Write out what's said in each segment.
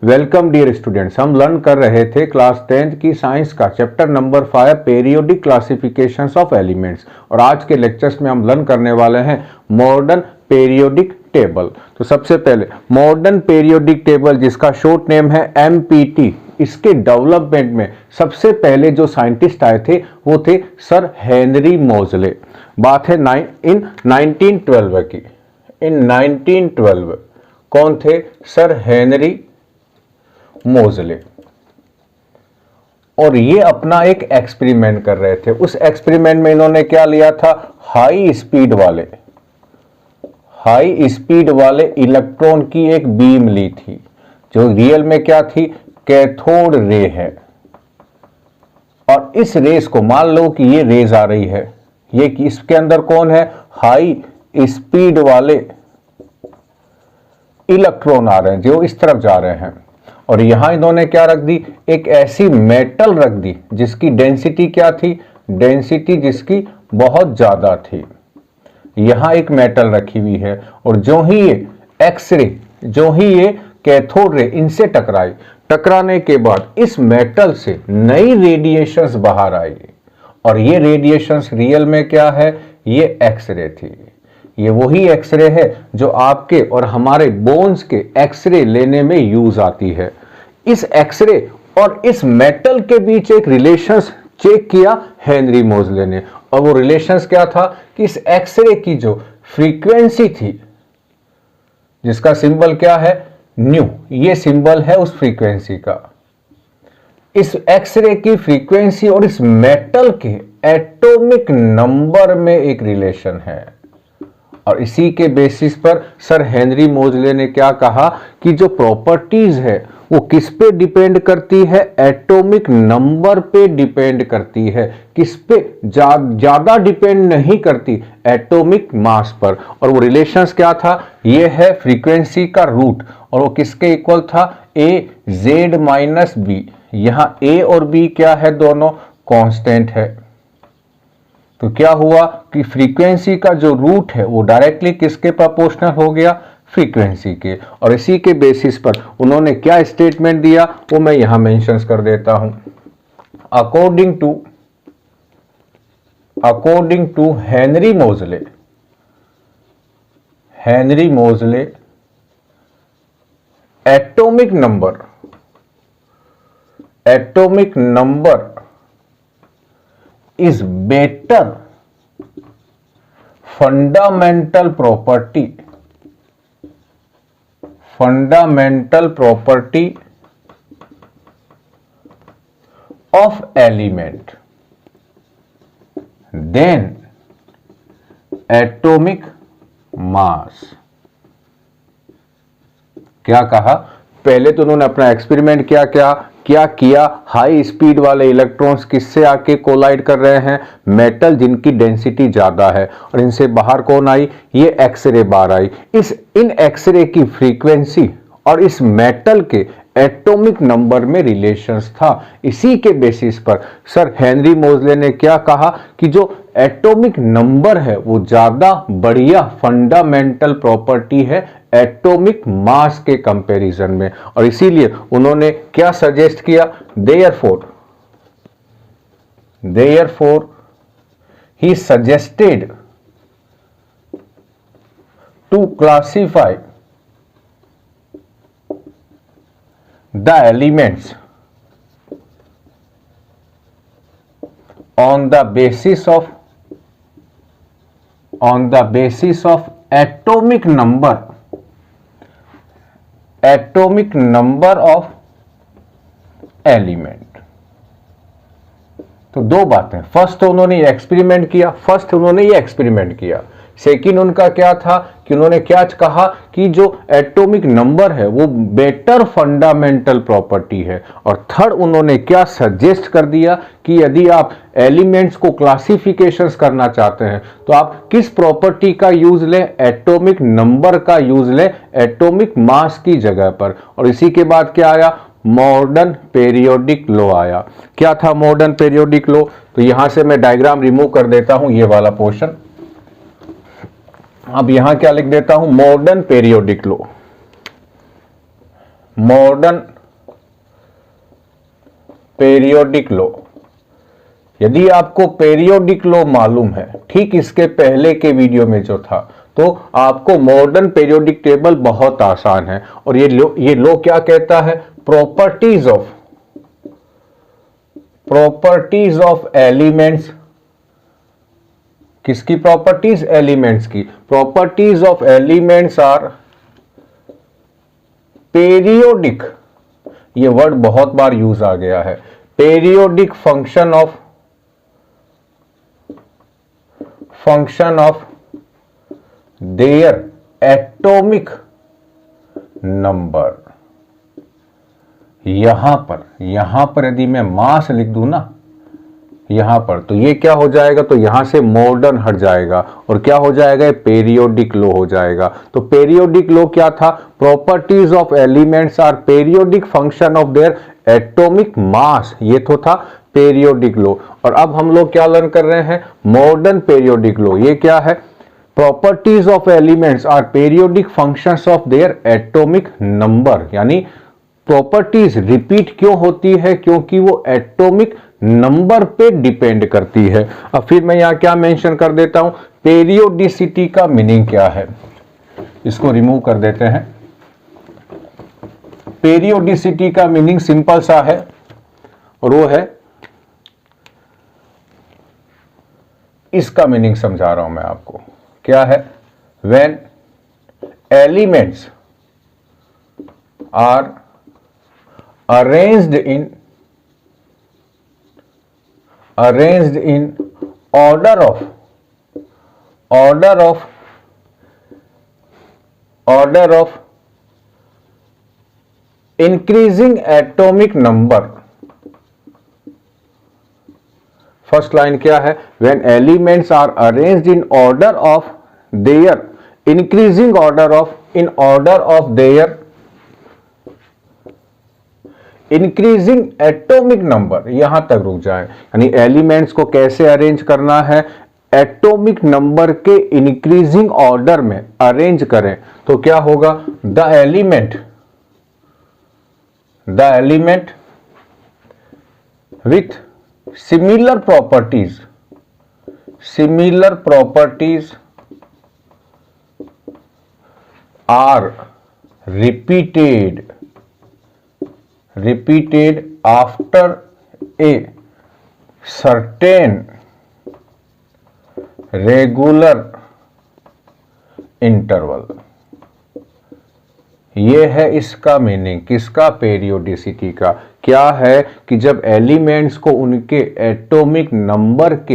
Welcome dear students. हम learn कर रहे थे क्लास 10th की साइंस का chapter number 5 periodic classifications of elements, और आज के लेक्चर्स में हम लर्न करने वाले हैं मॉडर्न पीरियोडिक टेबल। तो सबसे पहले मॉडर्न पीरियोडिक टेबल, जिसका शॉर्ट नेम है MPT, इसके डेवलपमेंट में सबसे पहले जो साइंटिस्ट आए थे वो थे सर हेनरी मोजले। बात है इन 1912 की। इन 1912 कौन थे? सर हेनरी मोजले। और ये अपना एक एक्सपेरिमेंट कर रहे थे। उस एक्सपेरिमेंट में इन्होंने क्या लिया था? हाई स्पीड वाले इलेक्ट्रॉन की एक बीम ली थी, जो रियल में क्या थी? कैथोड रे है। और इस रेस को मान लो कि ये रेज आ रही है, ये कि इसके अंदर कौन है? हाई स्पीड वाले इलेक्ट्रॉन आ रहे हैं जो इस तरफ जा रहे हैं। और यहां इन्होंने क्या रख दी? एक ऐसी मेटल रख दी जिसकी डेंसिटी क्या थी? डेंसिटी जिसकी बहुत ज्यादा थी। यहां एक मेटल रखी हुई है, और जो ही ये एक्सरे, जो ही ये कैथोड रे इनसे टकराने के बाद इस मेटल से नई रेडिएशंस बाहर आई। और ये रेडिएशंस रियल में क्या है? ये एक्सरे थी। ये वही एक्सरे है जो आपके और हमारे बोन्स के एक्सरे लेने में यूज आती है। इस एक्सरे और इस मेटल के बीच एक रिलेशंस चेक किया हेनरी मोजले ने, और वो रिलेशंस क्या था कि इस एक्सरे की जो फ्रीक्वेंसी थी, जिसका सिंबल क्या है? न्यू, ये सिंबल है उस फ्रीक्वेंसी का। इस एक्सरे की फ्रीक्वेंसी और इस मेटल के एटॉमिक नंबर में एक रिलेशन है। और इसी के बेसिस पर सर हेनरी मोजले ने क्या कहा कि जो प्रॉपर्टीज है वो किस पे डिपेंड करती है? एटॉमिक नंबर पे डिपेंड करती है। किस पे? ज्यादा डिपेंड नहीं करती, एटॉमिक मास पर। और वो रिलेशंस क्या था? ये है फ्रीक्वेंसी का रूट, और वो किसके इक्वल था? AZ-B। यहां A और B क्या है? दोनों कांस्टेंट है। तो क्या हुआ कि फ्रीक्वेंसी का जो रूट है वो डायरेक्टली किसके प्रोपोर्शनल हो गया? फ्रीक्वेंसी के। और इसी के बेसिस पर उन्होंने क्या स्टेटमेंट दिया वो मैं यहां मेंशन कर देता हूं। अकॉर्डिंग टू हेनरी मोजले, atomic number is better fundamental property of element than atomic mass। क्या कहा? पहले तो उन्होंने अपना एक्सपेरिमेंट क्या किया? हाई स्पीड वाले इलेक्ट्रॉन्स किससे आके कोलाइड कर रहे हैं? मेटल जिनकी डेंसिटी ज्यादा है, और इनसे बाहर कौन आई? ये एक्सरे बाहर आई। इन एक्सरे की फ्रीक्वेंसी और इस मेटल के एटॉमिक नंबर में रिलेशंस था। इसी के बेसिस पर सर हेनरी मोजले ने क्या कहा कि जो एटॉमिक नंबर है वो ज्यादा बढ़िया फंडामेंटल प्रॉपर्टी है एटॉमिक मास के कंपैरिजन में। और इसीलिए उन्होंने क्या सजेस्ट किया? Therefore he suggested to classify the elements on the basis of atomic number of element। तो दो बातें। फर्स्ट उन्होंने ये एक्सपेरिमेंट किया। सेकेंड उनका क्या था कि उन्होंने क्या कहा कि जो एटॉमिक नंबर है वो बेटर फंडामेंटल प्रॉपर्टी है। और थर्ड उन्होंने क्या सजेस्ट कर दिया कि यदि आप एलिमेंट्स को क्लासिफिकेशंस करना चाहते हैं तो आप किस प्रॉपर्टी का यूज लें? एटॉमिक नंबर का यूज लें एटॉमिक मास की जगह पर। और इसी के बाद क्या आया? मॉडर्न पीरियोडिक लॉ आया। क्या था मॉडर्न पीरियोडिक लॉ? तो यहां से मैं डायग्राम रिमूव कर देता हूं, ये वाला पोर्शन। अब यहां क्या लिख देता हूं? Modern periodic law. Modern periodic law. यदि आपको पेरियोडिक लॉ मालूम है, ठीक इसके पहले के वीडियो में जो था, तो आपको मॉडर्न पेरियोडिक टेबल बहुत आसान है। और ये लॉ क्या कहता है? Properties of elements. किसकी प्रॉपर्टीज? एलिमेंट्स की। Properties of elements are periodic. ये वर्ड बहुत बार यूज आ गया है। Periodic function of their atomic number. यहां पर यदि मैं मास लिख दूं ना यहां पर, तो ये क्या हो जाएगा? तो यहां से मॉडर्न हट जाएगा और क्या हो जाएगा? पेरियोडिक लॉ हो जाएगा। तो पेरियोडिक लॉ क्या था? Properties of elements are periodic function of their atomic mass. ये तो था पेरियोडिक लॉ। और अब हम लोग क्या लर्न कर रहे हैं? Modern periodic law. ये क्या है? Properties of elements are periodic functions of their atomic number. यानी प्रॉपर्टीज रिपीट क्यों होती है? क्योंकि वो एटॉमिक नंबर पे डिपेंड करती है। अब फिर मैं यहां क्या मेंशन कर देता हूं? पेरियोडिसिटी का मीनिंग क्या है? इसको रिमूव कर देते हैं। पेरियोडिसिटी का मीनिंग सिंपल सा है और वो है, इसका मीनिंग समझा रहा हूं मैं आपको। क्या है? When elements are arranged in order of increasing atomic number। First line क्या है? when elements are arranged in order of their increasing order of their increasing atomic number. यहां तक रुक जाए, यानी एलिमेंट्स को कैसे अरेंज करना है? एटॉमिक नंबर के इंक्रीजिंग ऑर्डर में अरेंज करें तो क्या होगा? The element with similar properties are repeated after a certain regular interval। ये है इसका मीनिंग। किसका? पेरियोडिसिटी का। क्या है कि जब एलिमेंट्स को उनके एटॉमिक नंबर के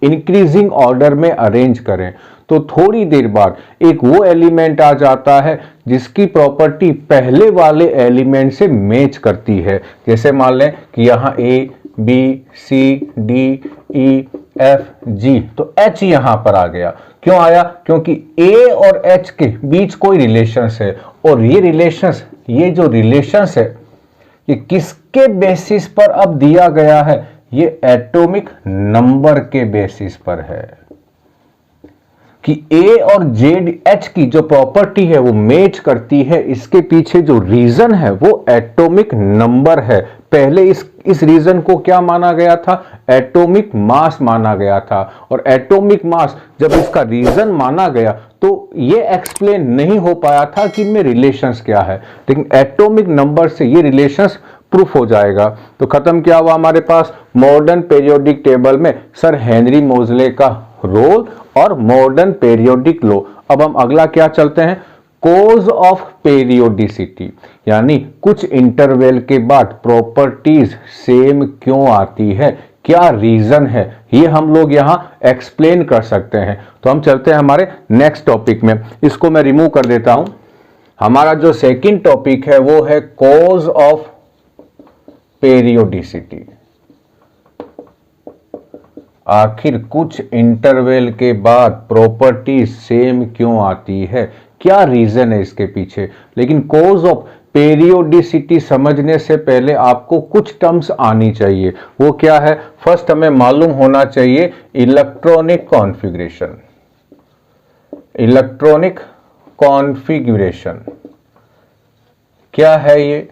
इंक्रीजिंग ऑर्डर में अरेंज करें तो थोड़ी देर बाद एक वो एलिमेंट आ जाता है जिसकी प्रॉपर्टी पहले वाले एलिमेंट से मैच करती है। जैसे मान लें कि यहां A B C D E F G, तो एच यहां पर आ गया। क्यों आया? क्योंकि ए और एच के बीच कोई रिलेशंस है और ये जो रिलेशंस है ये किसके बेसिस पर अब दिया गया है? ये एटॉमिक नंबर के बेसिस पर है कि ए और जेड एच की जो प्रॉपर्टी है वो मैच करती है। इसके पीछे जो रीजन है वो एटॉमिक नंबर है। पहले इस रीजन को क्या माना गया था? एटॉमिक मास माना गया था। और एटॉमिक मास जब इसका रीजन माना गया तो ये एक्सप्लेन नहीं हो पाया था कि इनमें रिलेशंस क्या है, लेकिन एटॉमिक नंबर से ये रिलेशंस प्रूफ हो जाएगा। तो खत्म क्या हुआ हमारे पास? मॉडर्न पेरियोडिक टेबल में सर हेनरी मोजले का रोल और मॉडर्न पेरियोडिक लॉ। अब हम अगला क्या चलते हैं? कोज ऑफ पेरियोडिसिटी, यानी कुछ इंटरवल के बाद प्रॉपर्टीज सेम क्यों आती है, क्या रीजन है, ये हम लोग यहां एक्सप्लेन कर सकते हैं। तो हम चलते हैं हमारे नेक्स्ट टॉपिक में। इसको मैं रिमूव कर देता हूं। हमारा जो सेकंड टॉपिक है वो है कोज ऑफ पेरियोडिसिटी। आखिर कुछ इंटरवल के बाद प्रॉपर्टी सेम क्यों आती है, क्या रीजन है इसके पीछे। लेकिन कोज ऑफ पेरियोडिसिटी समझने से पहले आपको कुछ टर्म्स आनी चाहिए। वो क्या है? फर्स्ट हमें मालूम होना चाहिए इलेक्ट्रॉनिक कॉन्फ़िगरेशन क्या है। ये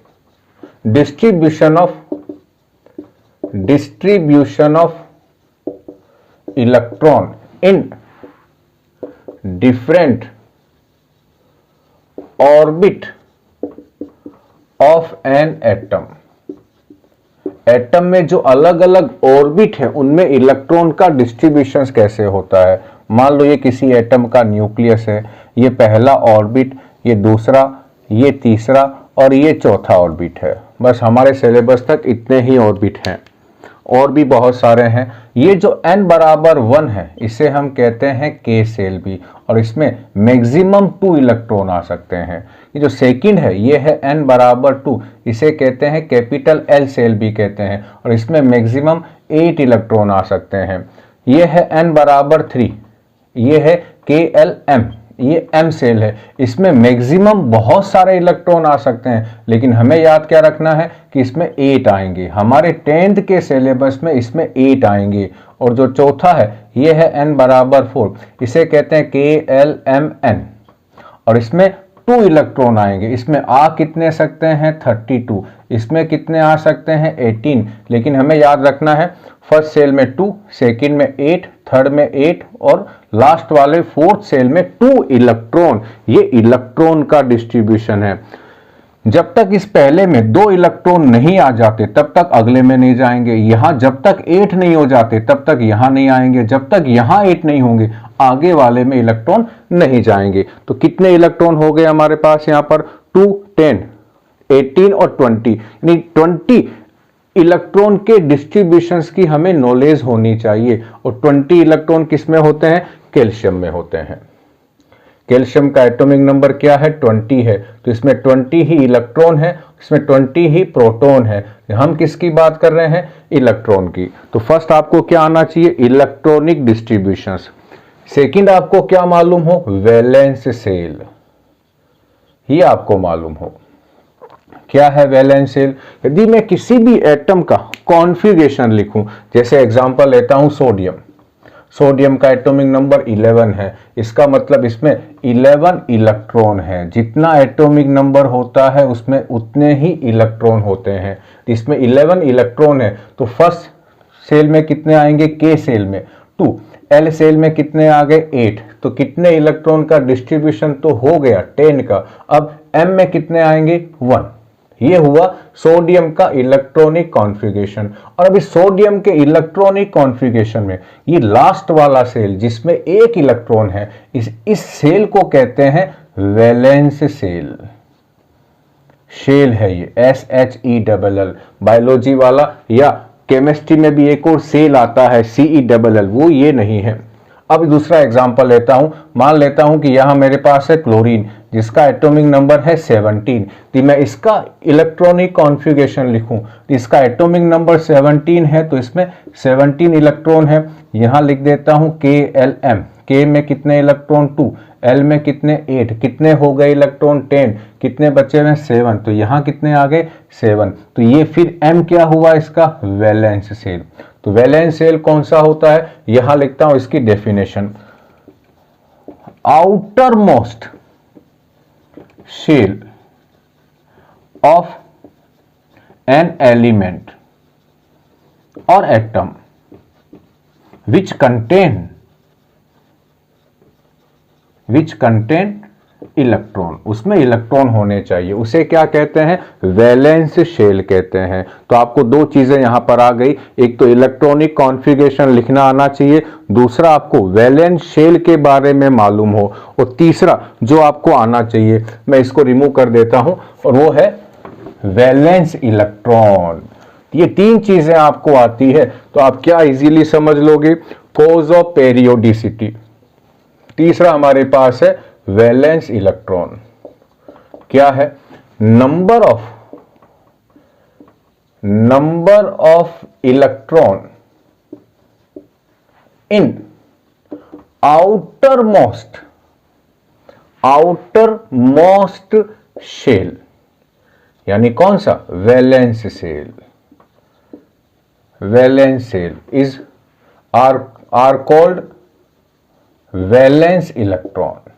distribution of distribution of electron in different orbit of an atom। Atom में जो अलग अलग ऑर्बिट है उनमें इलेक्ट्रॉन का डिस्ट्रीब्यूशन कैसे होता है। मान लो ये किसी एटम का न्यूक्लियस है, ये पहला ऑर्बिट, ये दूसरा, ये तीसरा और ये चौथा ऑर्बिट है। बस हमारे सिलेबस तक इतने ही ऑर्बिट हैं, और भी बहुत सारे हैं। ये जो n बराबर 1 है इसे हम कहते हैं K सेल भी, और इसमें मैक्सिमम 2 इलेक्ट्रॉन आ सकते हैं। ये जो सेकंड है ये है n बराबर 2, इसे कहते हैं कैपिटल L सेल भी कहते हैं, और इसमें मैक्सिमम 8 इलेक्ट्रॉन आ सकते हैं। ये है n बराबर 3, ये है KLM, ये M सेल है, इसमें मैक्सिमम बहुत सारे इलेक्ट्रॉन आ सकते हैं, लेकिन हमें याद क्या रखना है कि इसमें 8 आएंगे। हमारे 10th के सिलेबस में इसमें 8 आएंगे। और जो चौथा है ये है n बराबर 4, इसे कहते हैं KLMN, और इसमें 2 इलेक्ट्रॉन आएंगे। इसमें आ कितने सकते हैं 32, इसमें कितने आ सकते हैं 18, लेकिन हमें याद रखना है फर्स्ट सेल में 2, सेकंड में 8, थर्ड में 8 और लास्ट वाले फोर्थ सेल में 2 इलेक्ट्रॉन। ये इलेक्ट्रॉन का डिस्ट्रीब्यूशन है। जब तक इस पहले में 2 इलेक्ट्रॉन नहीं आ जाते तब तक अगले में नहीं जाएंगे। यहां जब तक 8 नहीं हो जाते तब तक यहां नहीं आएंगे। जब तक यहां 8 नहीं होंगे आगे वाले में इलेक्ट्रॉन नहीं जाएंगे। तो कितने इलेक्ट्रॉन हो गए हमारे पास यहां पर 2, 10, 18 और 20, यानी 20 इलेक्ट्रॉन के डिस्ट्रीब्यूशंस की हमें नॉलेज होनी चाहिए। और 20 इलेक्ट्रॉन किस में होते हैं, कैल्शियम में होते हैं। कैल्शियम का एटॉमिक नंबर क्या है 20 है, तो इसमें 20 ही इलेक्ट्रॉन है, इसमें 20 ही प्रोटॉन है। हम किसकी बात कर रहे हैं, इलेक्ट्रॉन की। तो फर्स्ट आपको क्या आना चाहिए, इलेक्ट्रॉनिक डिस्ट्रीब्यूशंस। सेकंड आपको क्या मालूम हो, वैलेंस सेल, ये आपको मालूम हो। क्या है वैलेंस सेल। यदि मैं किसी भी एटम का कॉन्फ़िगरेशन लिखूं, जैसे एग्जांपल लेता हूं सोडियम, सोडियम का एटॉमिक नंबर 11 है, इसका मतलब इसमें 11 इलेक्ट्रॉन है। जितना एटॉमिक नंबर होता है उसमें उतने ही इलेक्ट्रॉन होते हैं। इसमें 11 इलेक्ट्रॉन है, तो फर्स्ट सेल में कितने आएंगे, के सेल में 2, एल सेल में कितने आ गए 8, तो कितने इलेक्ट्रॉन का डिस्ट्रीब्यूशन तो हो गया 10 का। अब एम में कितने आएंगे 1। ये हुआ सोडियम का इलेक्ट्रॉनिक कॉन्फ़िगरेशन। और अभी सोडियम के इलेक्ट्रॉनिक कॉन्फ़िगरेशन में ये लास्ट वाला सेल जिसमें 1 इलेक्ट्रॉन है, इस सेल को कहते हैं वैलेंस सेल। शेल है ये, SHELL। बायोलॉजी वाला या केमिस्ट्री में भी एक और सेल आता है CELL, वो ये नहीं है। अब दूसरा एग्जांपल लेता हूं, मान लेता हूं कि यहां मेरे पास है क्लोरीन जिसका एटॉमिक नंबर है 17। तो मैं इसका इलेक्ट्रॉनिक कॉन्फ़िगरेशन लिखूं, तो इसका एटॉमिक नंबर 17 है, तो इसमें 17 इलेक्ट्रॉन है। यहां लिख देता हूं KLM, K में कितने इलेक्ट्रॉन 2, L में कितने 8, कितने हो गए इलेक्ट्रॉन 10, कितने बचे हुए 7, तो यहां कितने आ गए 7। तो ये फिर M क्या हुआ इसका, वैलेंस सेल। तो वैलेंस सेल कौन सा होता है, यहां लिखता हूं इसकी definition, outer most shell of an element और एटम which contain इलेक्ट्रॉन, उसमें इलेक्ट्रॉन होने चाहिए, उसे क्या कहते हैं, वैलेंस शेल कहते हैं। तो आपको 2 चीजें यहां पर आ गई, एक तो इलेक्ट्रॉनिक कॉन्फ़िगरेशन लिखना आना चाहिए, दूसरा आपको वैलेंस शेल के बारे में मालूम हो, और तीसरा जो आपको आना चाहिए, मैं इसको रिमूव कर देता हूं, और वो है वैलेंस इलेक्ट्रॉन। ये 3 चीजें आपको आती है तो आप क्या इजीली समझ लोगे, कॉज ऑफ पेरियोडिसिटी। तीसरा हमारे पास है वैलेंस इलेक्ट्रॉन, क्या है, number of electron in outer most shell, यानी कौन सा, valence shell. Valence shell is are called valence electron,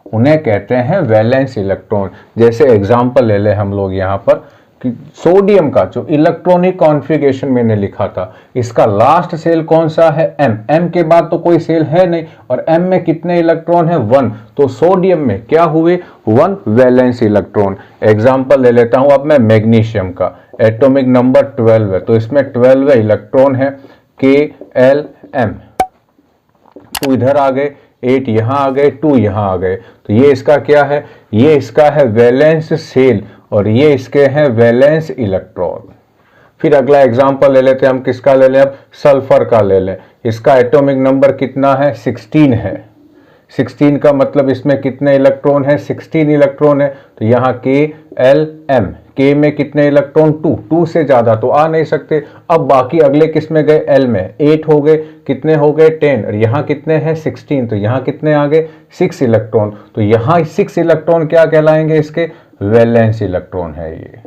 उन्हें कहते हैं वैलेंस इलेक्ट्रॉन। जैसे एग्जांपल ले ले हम लोग यहां पर, कि सोडियम का जो इलेक्ट्रॉनिक कॉन्फ़िगरेशन मैंने लिखा था, इसका लास्ट सेल कौन सा है, M। M के बाद तो कोई सेल है नहीं, और M में कितने इलेक्ट्रॉन है, 1। तो सोडियम में क्या हुए, 1 वैलेंस इलेक्ट्रॉन। एग्जांपल ले लेता हूं अब मैं मैग्नीशियम का, एटॉमिक नंबर 12 है, तो इसमें 12 इलेक्ट्रॉन है, KLM। 2 इधर आ गए, 8 यहां आ गए, 2 यहां आ गए, तो ये इसका क्या है, ये इसका है वैलेंस सेल, और ये इसके हैं वैलेंस इलेक्ट्रॉन। फिर अगला एग्जांपल ले लेते हैं हम, किसका ले लें अब, सल्फर का ले लें। इसका एटॉमिक नंबर कितना है, 16 है। 16 का मतलब इसमें कितने इलेक्ट्रॉन है, 16 इलेक्ट्रॉन है। तो यहाँ KLM, K में कितने इलेक्ट्रॉन, 2 से ज्यादा तो आ नहीं सकते। अब बाकी अगले किस में गए, L में 8 हो गए, कितने हो गए 10, और यहाँ कितने हैं 16, तो यहाँ कितने आ गए 6 इलेक्ट्रॉन। तो यहाँ 6 इलेक्ट्रॉन क्या कहलाएंगे, इसके वैलेंस इलेक्ट्रॉन है ये,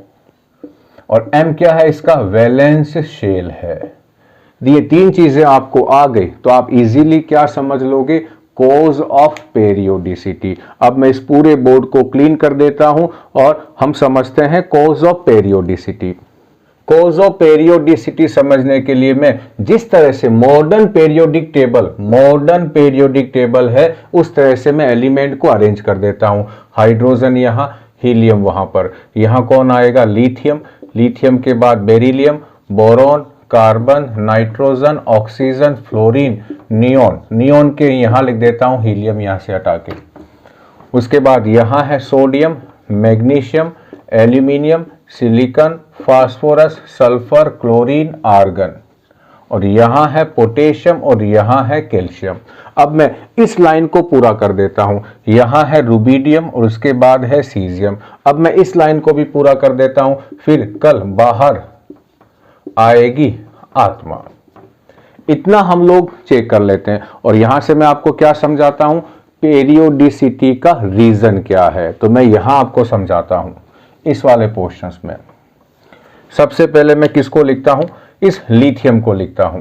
और M क्या है, इसका वैलेंस शेल है। ये 3 चीजें आपको आ गई तो आप इजीली क्या समझ लोगे, कॉज ऑफ पेरियोडिसिटी। अब मैं इस पूरे बोर्ड को क्लीन कर देता हूं और हम समझते हैं cause of periodicity. Cause of periodicity समझने के लिए मैं जिस तरह से मॉडर्न पेरियोडिक टेबल है उस तरह से मैं एलिमेंट को अरेंज कर देता हूं। हाइड्रोजन यहाँ, हीलियम वहां पर, यहाँ कौन आएगा, लिथियम, लिथियम के बाद beryllium, boron, carbon, nitrogen, oxygen, fluorine, neon, neon के यहाँ लिख देता हूँ, हीलियम यहाँ से हटा के। उसके बाद यहाँ है sodium, magnesium, aluminium, silicon, phosphorus, sulphur, chlorine, argon, और यहाँ है पोटेशियम, और यहाँ है कैल्शियम। अब मैं इस लाइन को पूरा कर देता हूँ, यहाँ है रुबिडियम और उसके बाद है सीजियम। अब मैं इस लाइन को भी पूरा कर देता हूँ, फिर कल बाहर आएगी आत्मा। इतना हम लोग चेक कर लेते हैं, और यहां से मैं आपको क्या समझाता हूं, पेरियोडिसिटी का रीजन क्या है, तो मैं यहां आपको समझाता हूं इस वाले पोर्शंस में। सबसे पहले मैं किसको लिखता हूं, इस लिथियम को लिखता हूं।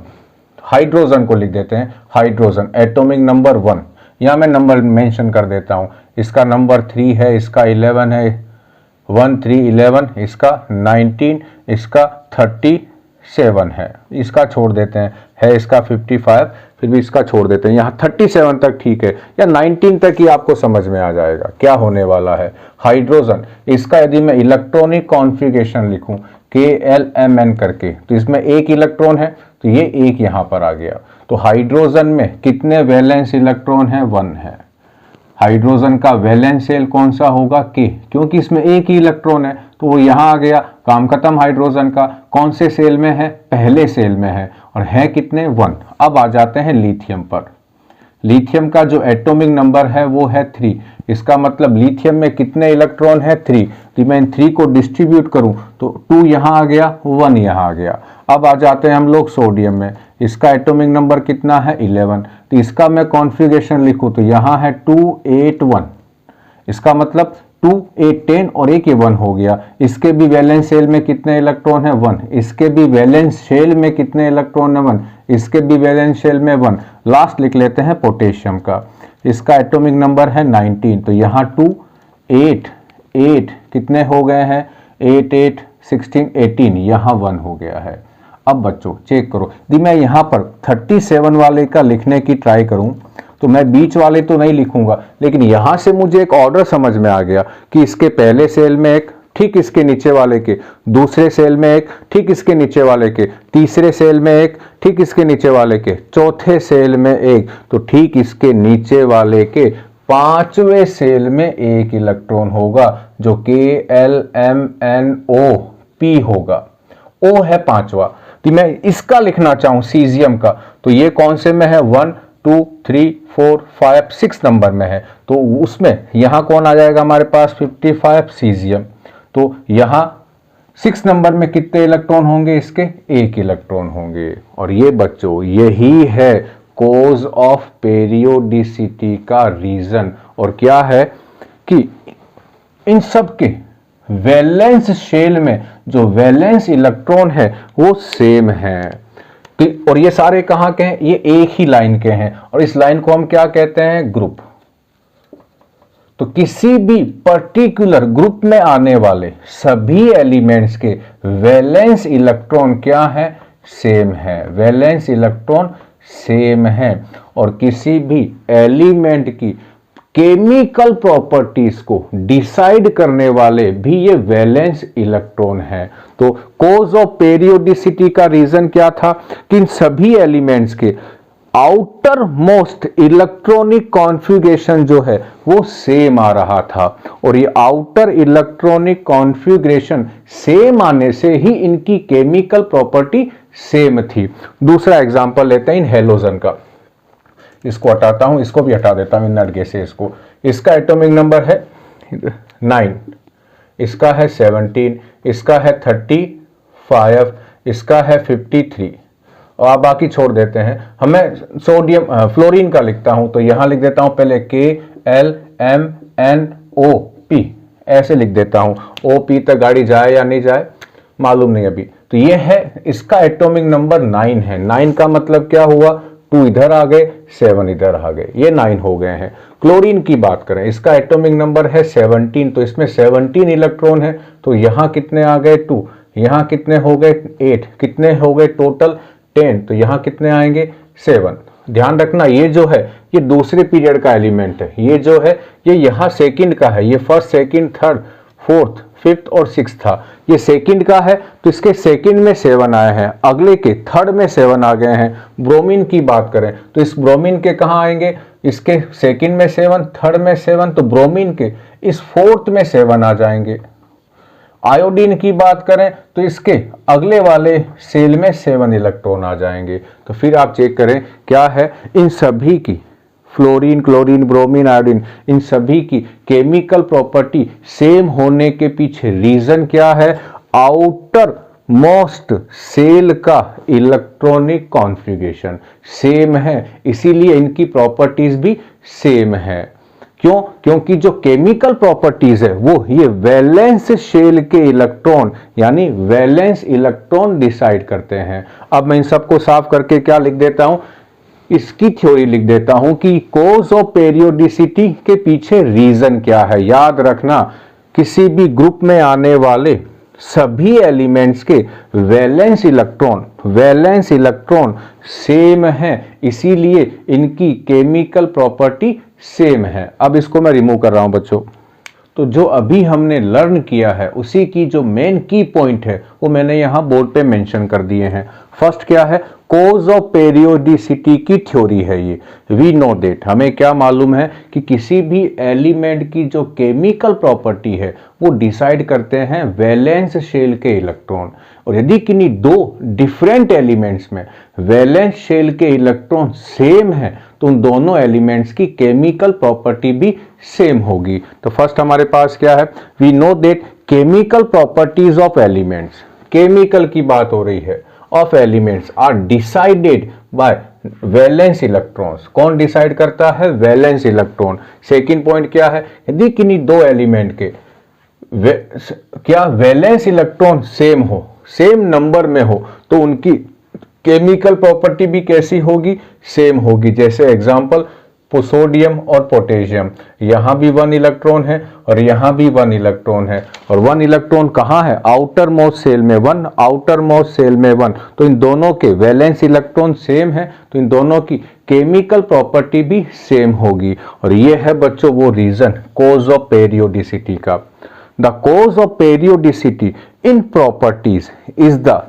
हाइड्रोजन को लिख देते हैं, हाइड्रोजन एटॉमिक नंबर 1, यहां मैं नंबर मेंशन कर देता हूं। इसका नंबर 3 है, इसका 11 है, 1 3 11, इसका 19, इसका 37 है, इसका छोड़ देते हैं, है इसका 55, फिर भी इसका छोड़ देते हैं। यहाँ 37 तक ठीक है, या 19 तक ही आपको समझ में आ जाएगा क्या होने वाला है। हाइड्रोजन, इसका यदि मैं इलेक्ट्रॉनिक कॉन्फ़िगरेशन लिखूं KLMN करके, तो इसमें 1 इलेक्ट्रॉन है, तो ये 1 यहाँ पर आ गया। तो हाइड्रोजन में कितने वैलेंस इलेक्ट्रॉन है, 1 है। हाइड्रोजन का वैलेंस शेल कौन सा होगा, K, क्योंकि इसमें 1 ही इलेक्ट्रॉन है, तो वो यहाँ आ गया, काम खत्म। हाइड्रोजन का कौन से सेल में है, पहले सेल में है, और है कितने, 1। अब आ जाते हैं लिथियम पर। लिथियम का जो एटॉमिक नंबर है वो है 3, इसका मतलब लिथियम में कितने इलेक्ट्रॉन है, 3। तो मैं 3 को डिस्ट्रीब्यूट करूं तो 2 यहाँ आ गया, 1 यहाँ आ गया। अब आ जाते हैं हम लोग सोडियम में, इसका एटॉमिक नंबर कितना है, 11। तो इसका मैं कॉन्फ़िगरेशन लिखूं तो यहाँ है 2 8 1, इसका मतलब 2 8 10 और एक ये 1 हो गया। इसके भी वैलेंस शेल में कितने इलेक्ट्रॉन है, 1। इसके भी वैलेंस शेल में कितने इलेक्ट्रॉन है, 1। इसके भी वैलेंस शेल में 1। लास्ट लिख लेते हैं पोटेशियम का, इसका एटॉमिक नंबर है 19। तो यहाँ 2 8 8 कितने हो गए हैं, 8 8 16 18, यहाँ 1 हो गया है। अब बच्चों चेक करो, यदि मैं यहाँ पर 37 वाले का लिखने की ट्राई करूं तो मैं बीच वाले तो नहीं लिखूंगा, लेकिन यहां से मुझे एक ऑर्डर समझ में आ गया कि इसके पहले सेल में एक, ठीक इसके नीचे वाले के, दूसरे सेल में एक, ठीक इसके नीचे वाले के, तीसरे सेल में एक, ठीक इसके नीचे वाले के, चौथे सेल में एक, तो ठीक इसके नीचे वाले के 5वें सेल में एक इलेक्ट्रॉन होगा जो KLMNOP होगा। O है 5वां। तो मैं इसका लिखना चाहूं सीजियम का, तो ये कौन से में है, 1 2 3 4 5 6 नंबर में है, तो उसमें यहां कौन आ जाएगा हमारे पास, 55 सीजियम। तो यहां 6 नंबर में कितने इलेक्ट्रॉन होंगे, इसके 1 इलेक्ट्रॉन होंगे। और ये बच्चों यही है कॉज ऑफ पेरियोडिसिटी का रीजन। और क्या है कि इन सब के वैलेंस शेल में जो वैलेंस इलेक्ट्रॉन है वो सेम है। और ये सारे कहां के हैं, ये एक ही लाइन के हैं, और इस लाइन को हम क्या कहते हैं, ग्रुप। तो किसी भी पर्टिकुलर ग्रुप में आने वाले सभी एलिमेंट्स के वैलेंस इलेक्ट्रॉन क्या है, सेम है, वैलेंस इलेक्ट्रॉन सेम है। और किसी भी एलिमेंट की केमिकल प्रॉपर्टीज को डिसाइड करने वाले भी ये वैलेंस इलेक्ट्रॉन है। तो कोज ऑफ पेरियोडिसिटी का रीजन क्या था कि इन सभी एलिमेंट्स के आउटर मोस्ट इलेक्ट्रॉनिक कॉन्फ़िगरेशन जो है वो सेम आ रहा था, और ये आउटर इलेक्ट्रॉनिक कॉन्फ़िगरेशन सेम आने से ही इनकी केमिकल प्रॉपर्टी सेम थी। दूसरा एग्जांपल लेते हैं इन हेलोजन का। इसको हटाता हूं, इसको भी हटा देता हूं इन नट गैसेस को। इसका एटॉमिक नंबर है 9, इसका है 17, इसका है 35, इसका है 53, और आप बाकी छोड़ देते हैं। हमें सोडियम फ्लोरीन का लिखता हूं, तो यहां लिख देता हूं पहले KLMNOP, ऐसे लिख देता हूं। OP तक गाड़ी जाए या नहीं जाए मालूम नहीं अभी। तो ये है, इसका एटॉमिक नंबर 9 है। 9 का मतलब क्या हुआ, 2 इधर आ गए, 7 इधर आ गए, ये 9 हो गए हैं। क्लोरीन की बात करें, इसका एटॉमिक नंबर है 17, तो इसमें 17 इलेक्ट्रॉन है, तो यहां कितने आ गए 2, यहां कितने हो गए 8, कितने हो गए टोटल 10, तो यहां कितने आएंगे 7। ध्यान रखना ये जो है ये दूसरे पीरियड का एलिमेंट है, ये जो है ये यहां सेकंड का है, ये first second third fourth fifth और सिक्स था, ये सेकंड का है, तो इसके सेकंड में 7 आए हैं, अगले के थर्ड में 7 आ गए हैं। ब्रोमीन की बात करें तो इस ब्रोमीन के कहाँ आएंगे, इसके सेकंड में 7, थर्ड में 7, तो ब्रोमीन के इस फोर्थ में 7 आ जाएंगे। आयोडीन की बात करें तो इसके अगले वाले सेल में 7 इलेक्ट्रॉन आ जाएंगे। तो फिर आप चेक करें क्या है, इन सभी की फ्लोरीन, क्लोरीन, ब्रोमीन, आयोडीन, इन सभी की केमिकल प्रॉपर्टी सेम होने के पीछे रीजन क्या है, आउटर मोस्ट सेल का इलेक्ट्रॉनिक कॉन्फ़िगरेशन सेम है, इसीलिए इनकी प्रॉपर्टीज भी सेम है। क्यों, क्योंकि जो केमिकल प्रॉपर्टीज है वो ये वैलेंस शेल के इलेक्ट्रॉन यानी वैलेंस इलेक्ट्रॉन डिसाइड करते हैं। अब मैं इन सबको साफ करके क्या लिख देता हूं, इसकी थ्योरी लिख देता हूं कि कोज ऑफ पेरियोडिसिटी के पीछे रीजन क्या है। याद रखना, किसी भी ग्रुप में आने वाले सभी एलिमेंट्स के वैलेंस इलेक्ट्रॉन सेम है, इसीलिए इनकी केमिकल प्रॉपर्टी सेम है। अब इसको मैं रिमूव कर रहा हूं बच्चों। तो जो अभी हमने लर्न किया है उसी की जो मेन की पॉइंट है वो मैंने यहां बोर्ड पे मेंशन कर दिए हैं। फर्स्ट क्या है, कोज ऑफ पेरियोडिसिटी की थ्योरी है ये। वी नो दैट, हमें क्या मालूम है कि किसी भी एलिमेंट की जो केमिकल प्रॉपर्टी है वो डिसाइड करते हैं वैलेंस शेल के इलेक्ट्रॉन, और यदि किन्हीं दो डिफरेंट एलिमेंट्स में वैलेंस शेल के इलेक्ट्रॉन सेम है तो उन दोनों एलिमेंट्स की केमिकल प्रॉपर्टी भी सेम होगी। तो फर्स्ट हमारे पास क्या है, we know that chemical properties of elements, chemical की बात हो रही है, of elements are decided by valence electrons. कौन डिसाइड करता है, वैलेंस इलेक्ट्रॉन। सेकंड पॉइंट क्या है, यदि किन्हीं दो एलिमेंट के क्या वैलेंस इलेक्ट्रॉन सेम हो, सेम नंबर में हो, तो उनकी केमिकल प्रॉपर्टी भी कैसी होगी, सेम होगी। जैसे एग्जांपल सोडियम और पोटेशियम, यहां भी 1 इलेक्ट्रॉन है और यहां भी 1 इलेक्ट्रॉन है, और 1 इलेक्ट्रॉन कहां है, आउटर मोस्ट सेल में 1, आउटर मोस्ट सेल में 1, तो इन दोनों के वैलेंस इलेक्ट्रॉन सेम है, तो इन दोनों की केमिकल प्रॉपर्टी भी सेम होगी। और ये है बच्चों वो रीजन कोज ऑफ पेरियोडिसिटी का। The cause of periodicity in properties is the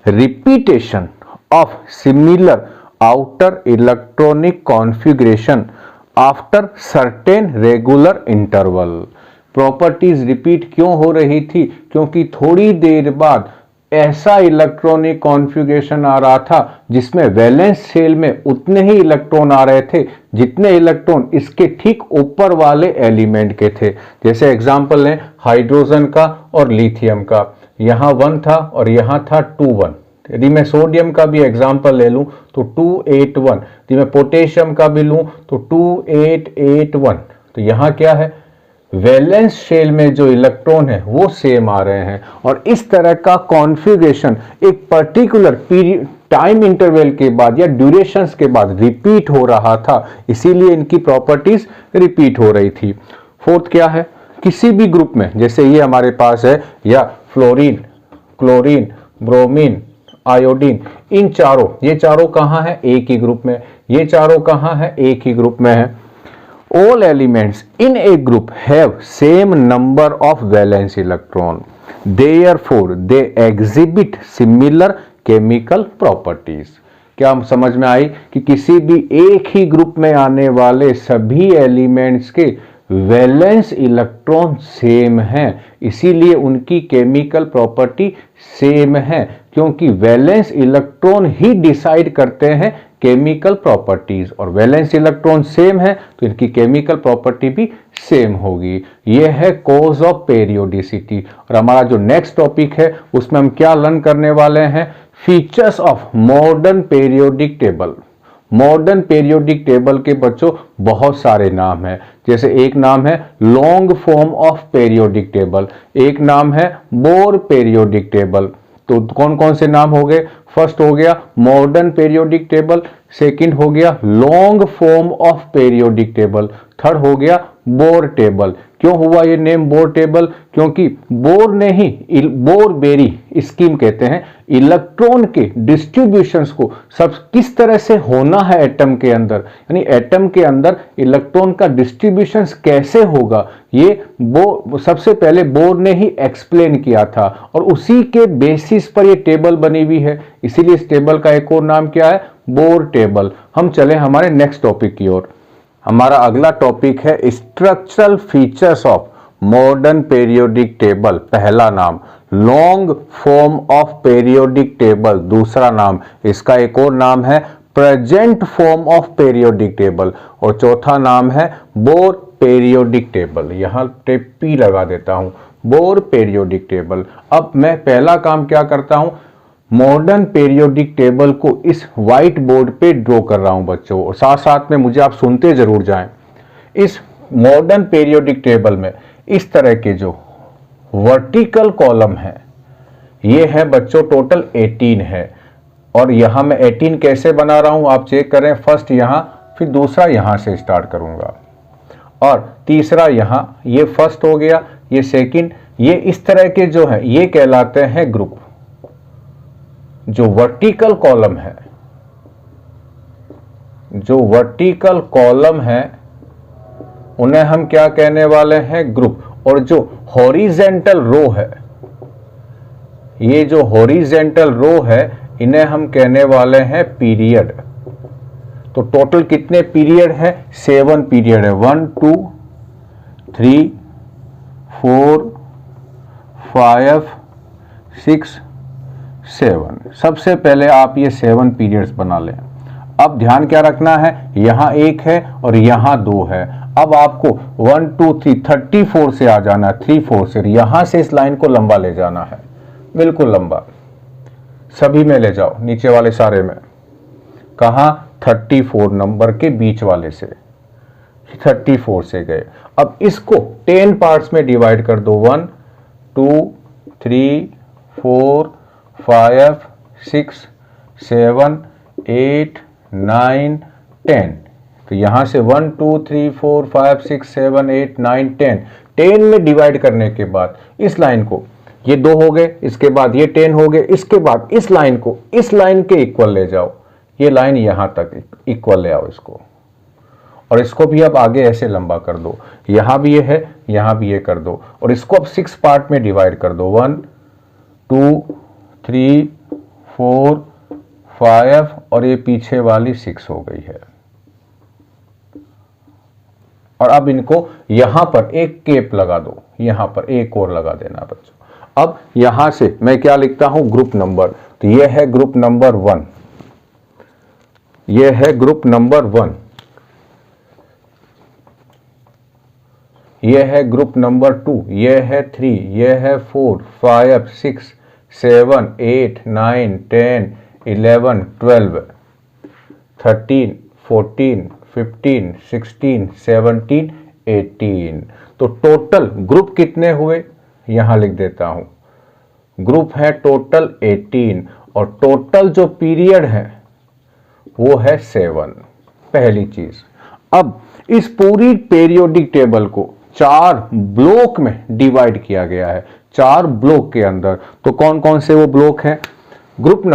repetition of similar outer electronic configuration after certain regular interval। Properties repeat क्यों हो रही थी, क्योंकि थोड़ी देर बाद ऐसा इलेक्ट्रॉनिक कॉन्फ़िगरेशन आ रहा था जिसमें वैलेंस शेल में उतने ही इलेक्ट्रॉन आ रहे थे जितने इलेक्ट्रॉन इसके ठीक ऊपर वाले एलिमेंट के थे। जैसे एग्जांपल लें हाइड्रोजन का और लिथियम का, यहां 1 था और यहां था 2 1। यदि मैं सोडियम का भी एग्जांपल ले लूं तो 281, यदि मैं पोटेशियम का भी लूं तो 2881। तो यहां क्या है, वैलेंस शेल में जो इलेक्ट्रॉन है वो सेम आ रहे हैं, और इस तरह का कॉन्फ़िगरेशन एक पर्टिकुलर पीरियड टाइम इंटरवल के बाद या ड्यूरेशंस के बाद रिपीट हो रहा था, इसीलिए इनकी प्रॉपर्टीज रिपीट हो रही थी। फोर्थ क्या है, किसी भी ग्रुप में, जैसे ये हमारे पास है, या फ्लोरीन, क्लोरीन, ब्रोमीन, आयोडीन, इन चारों, ये चारों कहाँ है, एक ही ग्रुप में, ये चारों कहाँ है, एक ही ग्रुप में है। All elements in a group have same number of valence electron. Therefore, they exhibit similar chemical properties. क्या हम समझ में आई कि किसी भी एक ही ग्रुप में आने वाले सभी एलिमेंट्स के वैलेंस इलेक्ट्रॉन सेम हैं, इसीलिए उनकी केमिकल प्रॉपर्टी सेम है, क्योंकि वैलेंस इलेक्ट्रॉन ही डिसाइड करते हैं केमिकल प्रॉपर्टीज, और वैलेंस इलेक्ट्रॉन सेम है तो इनकी केमिकल प्रॉपर्टी भी सेम होगी। यह है कॉज ऑफ पेरियोडिसिटी। और हमारा जो नेक्स्ट टॉपिक है उसमें हम क्या लर्न करने वाले हैं, features of modern periodic table. Modern periodic table के बच्चों बहुत सारे नाम हैं, जैसे एक नाम है long form of periodic table, एक नाम है बोर पेरियोडिक टेबल। तो कौन कौन से नाम हो गए, फर्स्ट हो गया मॉडर्न पेरियोडिक टेबल, सेकंड हो गया long form of periodic table, third हो गया बोर टेबल। क्यों हुआ ये नेम बोर टेबल, क्योंकि बोर ने ही, बोर बेरी स्कीम कहते हैं, इलेक्ट्रॉन के डिस्ट्रीब्यूशंस को सब किस तरह से होना है एटम के अंदर, यानी एटम के अंदर इलेक्ट्रॉन का डिस्ट्रीब्यूशंस कैसे होगा, ये सबसे पहले बोर ने ही एक्सप्लेन किया था, और उसी के बेसिस पर ये टेबल बनी हुई है। इसीलिए इस टेबल का एक और नाम क्या है, बोर टेबल। हम चले हमारे नेक्स्ट टॉपिक की ओर। हमारा अगला टॉपिक है structural features of modern periodic table. पहला नाम long form of periodic table, दूसरा नाम, इसका एक और नाम है present form of periodic table, और चौथा नाम है बोर पेरियोडिक टेबल। यहां पी लगा देता हूं, बोर पेरियोडिक टेबल। अब मैं पहला काम क्या करता हूं, मॉडर्न पेरियोडिक टेबल को इस व्हाइट बोर्ड पे ड्रॉ कर रहा हूं बच्चों, और साथ साथ में मुझे आप सुनते जरूर जाएं। इस मॉडर्न पेरियोडिक टेबल में इस तरह के जो वर्टिकल कॉलम है, ये है बच्चों टोटल 18 है, और यहां मैं 18 कैसे बना रहा हूं आप चेक करें, फर्स्ट यहां, फिर दूसरा यहां से स्टार्ट करूंगा, और तीसरा यहां, ये फर्स्ट हो गया, ये सेकंड, ये इस तरह के जो है ये कहलाते हैं ग्रुप। जो वर्टिकल कॉलम है, जो वर्टिकल कॉलम है उन्हें हम क्या कहने वाले हैं, ग्रुप। और जो हॉरिजेंटल रो है, ये जो हॉरिजेंटल रो है इन्हें हम कहने वाले हैं पीरियड। तो टोटल कितने पीरियड है, 7 पीरियड है, 1 2 3 4 5 6 7। सबसे पहले आप ये 7 पीरियड्स बना लें। अब ध्यान क्या रखना है, यहां एक है और यहां 2 है। अब आपको 1 2 3 34 से आ जाना है, 3 4 से, यहां से इस लाइन को लंबा ले जाना है, बिल्कुल लंबा, सभी में ले जाओ, नीचे वाले सारे में। कहां, 34 नंबर के बीच वाले से, 34 से गए। अब इसको 10 पार्ट्स में डिवाइड कर दो, 1 2 3 4 5 6 7 8 9 10। तो यहां से 1 2 3 4 5 6 7 8 9 10, 10 में डिवाइड करने के बाद इस लाइन को, ये 2 हो गए, इसके बाद ये 10 हो गए, इसके बाद इस लाइन को इस लाइन के इक्वल ले जाओ, ये लाइन यहां तक इक्वल ले आओ इसको, और इसको भी अब आगे ऐसे लंबा कर दो, यहां भी ये है, यहां भी ये कर दो, और इसको अब 6 पार्ट में डिवाइड कर दो, 1 2 3 4 5, और ये पीछे वाली 6 हो गई है। और अब इनको यहां पर एक केप लगा दो, यहां पर एक और लगा देना बच्चों। अब यहां से मैं क्या लिखता हूं, ग्रुप नंबर। तो ये है ग्रुप नंबर 1, ये है ग्रुप नंबर 1, ये है ग्रुप नंबर 2, ये है 3, ये है 4 5 6 7 8 9 10 11 12 13 14 15 16 17 18। तो टोटल ग्रुप कितने हुए, यहां लिख देता हूं, ग्रुप है टोटल 18, और टोटल जो पीरियड है वो है 7। पहली चीज, अब इस पूरी पेरियोडिक टेबल को 4 ब्लॉक में डिवाइड किया गया है, 4 ब्लॉक के अंदर। तो कौन कौन से वो ब्लॉक हैं? ग्रुप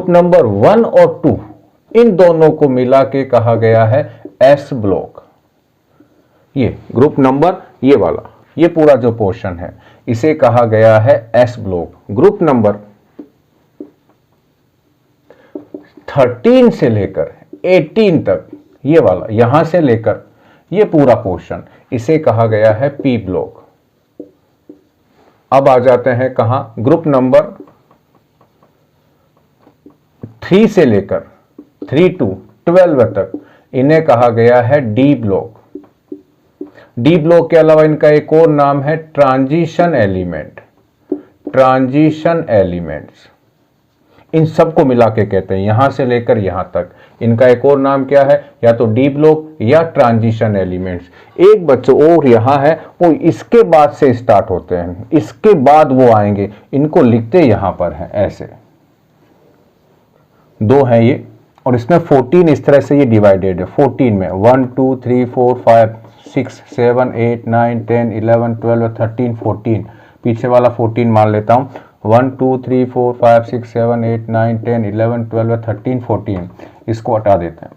नंबर 1 और 2, इन दोनों को मिला के कहा गया है एस ब्लॉक। ये ग्रुप नंबर, ये वाला, ये पूरा जो पोर्शन है इसे कहा गया है एस ब्लॉक। ग्रुप नंबर 13 से लेकर 18 तक, ये वाला यहां से लेकर ये पूरा पोर्शन, इसे कहा गया है पी ब्लॉक। अब आ जाते हैं कहां? ग्रुप नंबर 3 से लेकर 3 to 12 तक, इन्हें कहा गया है डी ब्लॉक। डी ब्लॉक के अलावा इनका एक और नाम है ट्रांजिशन एलिमेंट, ट्रांजिशन एलिमेंट्स। इन सबको मिला के कहते हैं, यहां से लेकर यहां तक, इनका एक और नाम क्या है? या तो डी ब्लॉक या ट्रांजिशन एलिमेंट्स। एक बच्चों और यहां है, वो इसके बाद से स्टार्ट होते हैं, इसके बाद वो आएंगे, इनको लिखते यहां पर हैं ऐसे, 2 हैं ये, और इसमें 14 इस तरह से ये डिवाइडेड है। 14 में 1 2 3 4 5 6 7 8 9 10 11 12 13 14, पीछे वाला 14 मान लेता हूं। 1 2 3 4 5 6 7 8 9 10 11 12 13 14, इसको हटा देते हैं।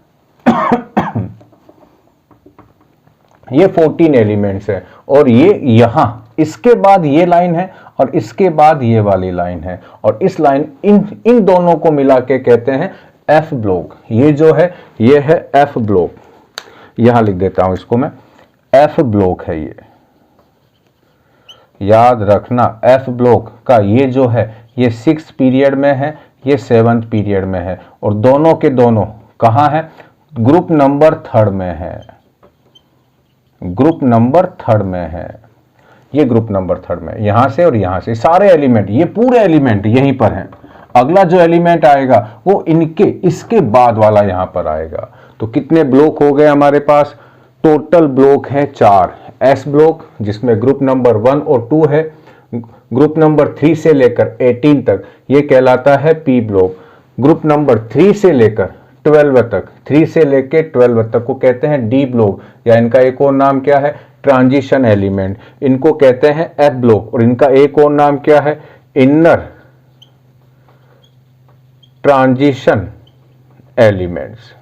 ये 14 एलिमेंट्स है, और ये यहां इसके बाद ये लाइन है और इसके बाद ये वाली लाइन है, और इस लाइन इन दोनों को मिला के कहते हैं एफ ब्लॉक। ये जो है ये है एफ ब्लॉक, यहां लिख देता हूं इसको मैं, एफ ब्लॉक है ये, याद रखना। एफ ब्लॉक का ये जो है ये 6th पीरियड में है, ये 7th पीरियड में है, और दोनों के दोनों कहां है? ग्रुप नंबर 3rd में है, ग्रुप नंबर 3rd में है, ये ग्रुप नंबर 3rd में, यहां से और यहां से सारे एलिमेंट, ये पूरे एलिमेंट यहीं पर हैं। अगला जो एलिमेंट आएगा वो इनके इसके बाद वाला यहां पर आएगा। तो कितने ब्लॉक हो गए हमारे पास? टोटल ब्लॉक है 4। एस ब्लॉक जिसमें ग्रुप नंबर 1 और 2 है, ग्रुप नंबर 3 से लेकर 18 तक ये कहलाता है पी ब्लॉक। ग्रुप नंबर 3 से लेकर 12 तक, 3 से लेकर 12 तक को कहते हैं डी ब्लॉक, या इनका एक और नाम क्या है? ट्रांजिशन एलिमेंट, इनको कहते हैं एफ ब्लॉक। और इनका एक और नाम क्या है? Inner transition elements.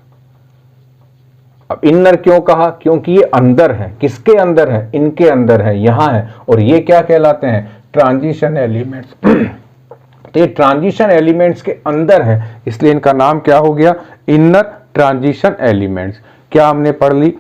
अब इनर क्यों कहा? क्योंकि ये अंदर है। किसके अंदर है? इनके अंदर है, यहां है, और ये क्या कहलाते हैं? Transition elements. तो ये ट्रांजिशन एलिमेंट्स के अंदर है, इसलिए इनका नाम क्या हो गया? Inner transition elements. क्या हमने पढ़ ली?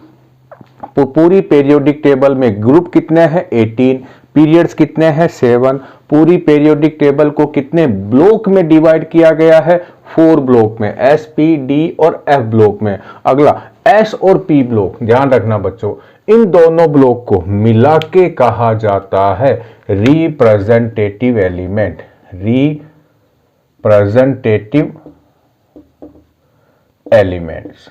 पूरी पीरियोडिक टेबल में ग्रुप कितने हैं? 18, पीरियड्स कितने हैं? 7। पूरी पीरियोडिक टेबल को कितने ब्लॉक में डिवाइड किया गया है? 4 ब्लॉक में, एस, पी, डी और एफ ब्लॉक में। अगला एस और पी ब्लॉक, ध्यान रखना बच्चों, इन दोनों ब्लॉक को मिला के कहा जाता है representative element, representative elements,